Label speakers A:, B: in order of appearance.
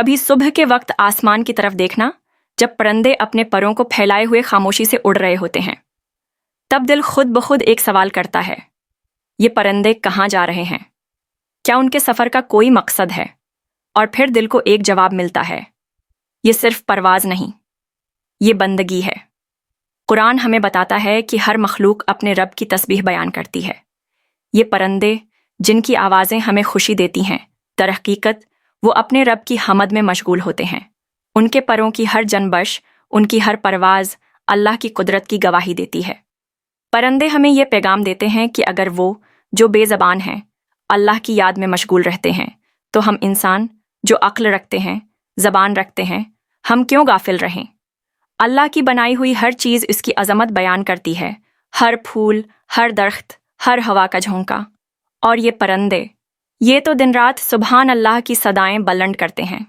A: کبھی صبح کے وقت آسمان کی طرف دیکھنا جب پرندے اپنے پروں کو پھیلائے ہوئے خاموشی سے اڑ رہے ہوتے ہیں۔ تب دل خود بخود ایک سوال کرتا ہے، یہ پرندے کہاں جا رہے ہیں؟ کیا ان کے سفر کا کوئی مقصد ہے؟ اور پھر دل کو ایک جواب ملتا ہے، یہ صرف پرواز نہیں، یہ بندگی ہے۔ قرآن ہمیں بتاتا ہے کہ ہر مخلوق اپنے رب کی تسبیح بیان کرتی ہے۔ یہ پرندے جن کی آوازیں ہمیں خوشی دیتی ہیں، در حقیقت وہ اپنے رب کی حمد میں مشغول ہوتے ہیں۔ ان کے پروں کی ہر جنبش، ان کی ہر پرواز اللہ کی قدرت کی گواہی دیتی ہے۔ پرندے ہمیں یہ پیغام دیتے ہیں کہ اگر وہ جو بے زبان ہیں اللہ کی یاد میں مشغول رہتے ہیں تو ہم انسان جو عقل رکھتے ہیں، زبان رکھتے ہیں، ہم کیوں غافل رہیں؟ اللہ کی بنائی ہوئی ہر چیز اس کی عظمت بیان کرتی ہے، ہر پھول، ہر درخت، ہر ہوا کا جھونکا۔ اور یہ پرندے، یہ تو دن رات سبحان اللہ کی صدائیں بلند کرتے ہیں۔